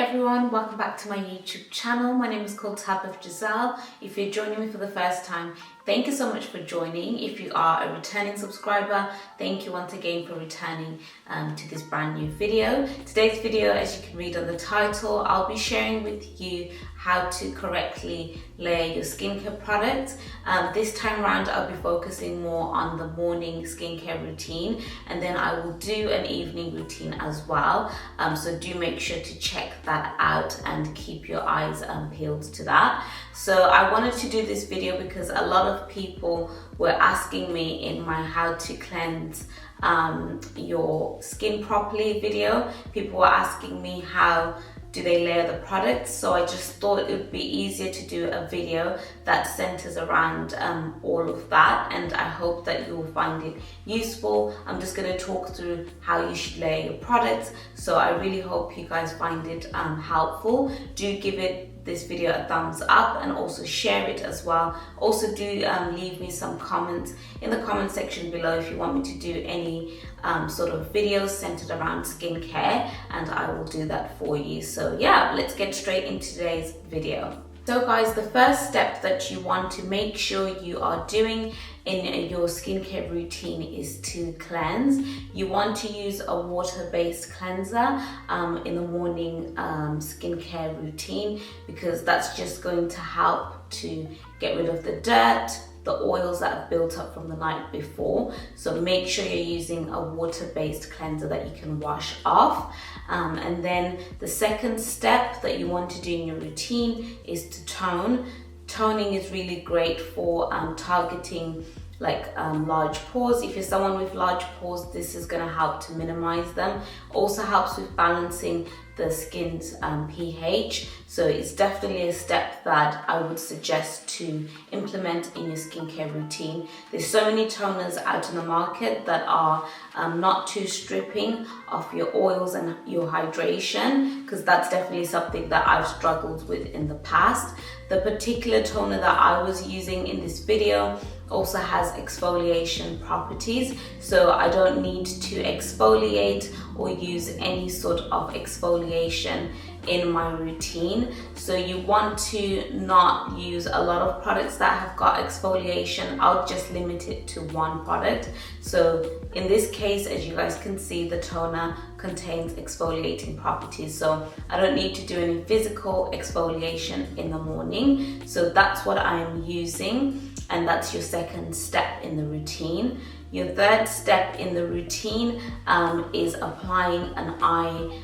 everyone, welcome back to my YouTube channel. My name is called Tabith Giselle. If you're joining me for the first time, thank you so much for joining. If you are a returning subscriber, thank you once again for returning to this brand new video. Today's video, as you can read on the title, I'll be sharing with you how to correctly layer your skincare products. This time around, I'll be focusing more on the morning skincare routine, and then I will do an evening routine as well. So do make sure to check that out and keep your eyes peeled to that. So I wanted to do this video because a lot of people were asking me in my how to cleanse your skin properly video. People were asking me how do they layer the products, so I just thought it would be easier to do a video that centers around all of that, and I hope that you will find it useful. I'm just going to talk through how you should layer your products, so I really hope you guys find it helpful. Do give this video a thumbs up and also share it as well. Also do leave me some comments in the comment section below if you want me to do any sort of videos centered around skincare, and I will do that for you. So yeah, let's get straight into today's video. So guys, the first step that you want to make sure you are doing in your skincare routine is to cleanse. You want to use a water-based cleanser in the morning skincare routine, because that's just going to help to get rid of the dirt, the oils that have built up from the night before. So make sure you're using a water-based cleanser that you can wash off. And then the second step that you want to do in your routine is to tone. Toning is really great for targeting large pores. If you're someone with large pores, this is going to help to minimize them. Also helps with balancing the skin's pH. So it's definitely a step that I would suggest to implement in your skincare routine. There's so many toners out in the market that are not too stripping of your oils and your hydration, because that's definitely something that I've struggled with in the past. The particular toner that I was using in this video also has exfoliation properties, so I don't need to exfoliate or use any sort of exfoliation in my routine. So you want to not use a lot of products that have got exfoliation. I'll just limit it to one product. So in this case, as you guys can see, the toner contains exfoliating properties, so I don't need to do any physical exfoliation in the morning. So that's what I'm using, and that's your second step in the routine. Your third step in the routine is applying an eye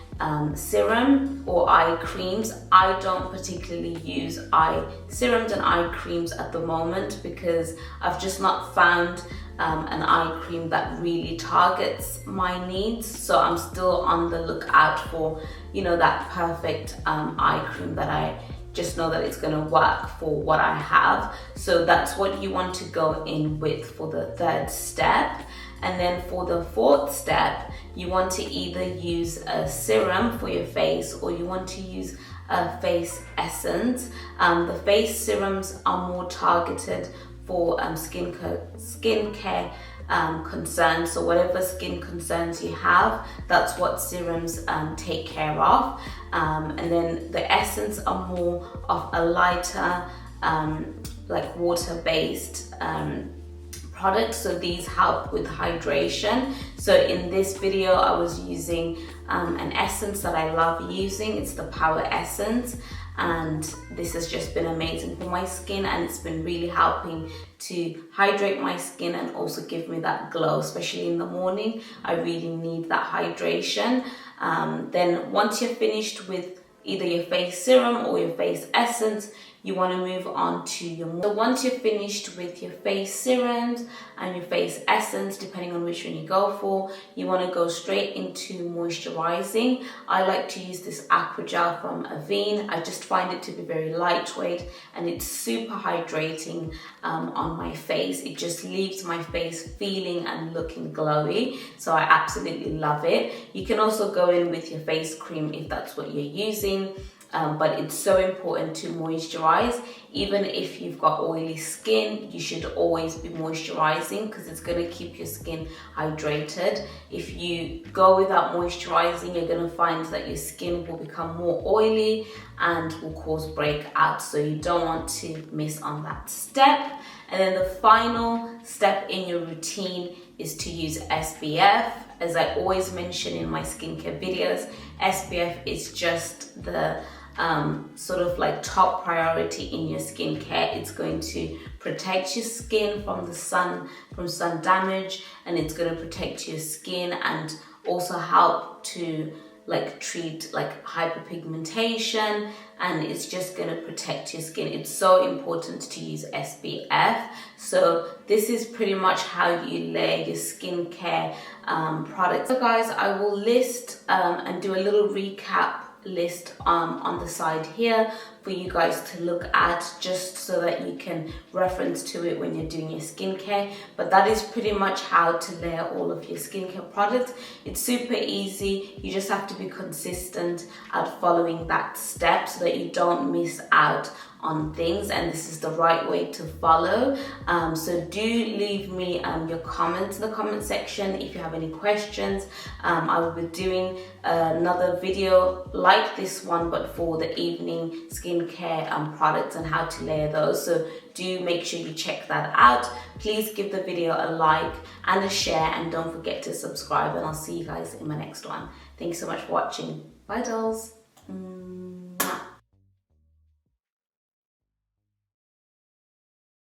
serum or eye creams. I don't particularly use eye serums and eye creams at the moment because I've just not found an eye cream that really targets my needs. So I'm still on the lookout for, that perfect eye cream that I just know that it's going to work for what I have. So that's what you want to go in with for the third step. And then for the fourth step, you want to either use a serum for your face or you want to use a face essence. The face serums are more targeted for skincare concerns. So whatever skin concerns you have, that's what serums take care of. And then the essence are more of a lighter, water-based products. So these help with hydration. So in this video, I was using an essence that I love using. It's the Power Essence. And this has just been amazing for my skin, and it's been really helping to hydrate my skin and also give me that glow, especially in the morning. I really need that hydration. Then once you're finished with either your face serum or your face essence, you want to move on to so once you're finished with your face serums and your face essence, depending on which one you go for, you want to go straight into moisturizing. I like to use this aqua gel from Avene. I just find it to be very lightweight and it's super hydrating on my face. It just leaves my face feeling and looking glowy, so I absolutely love it. You can also go in with your face cream if that's what you're using. but it's so important to moisturize. Even if you've got oily skin, you should always be moisturizing because it's going to keep your skin hydrated. If you go without moisturizing, you're going to find that your skin will become more oily and will cause breakouts, so you don't want to miss on that step. And then the final step in your routine is to use SPF. As I always mention in my skincare videos, SPF is just the sort of like top priority in your skincare. It's going to protect your skin from the sun, from sun damage, and it's going to protect your skin and also help to like treat like hyperpigmentation, and it's just going to protect your skin. It's so important to use SPF. So this is pretty much how you layer your skincare products. So guys, I will list and do a little recap list on the side here for you guys to look at, just so that you can reference to it when you're doing your skincare. But that is pretty much how to layer all of your skincare products. It's super easy. You just have to be consistent at following that step so that you don't miss out on things, and this is the right way to follow. So do leave me your comments in the comment section if you have any questions. I will be doing another video like this one, but for the evening skincare products and how to layer those. So do make sure you check that out. Please give the video a like and a share, and don't forget to subscribe, and I'll see you guys in my next one. Thanks so much for watching. Bye dolls.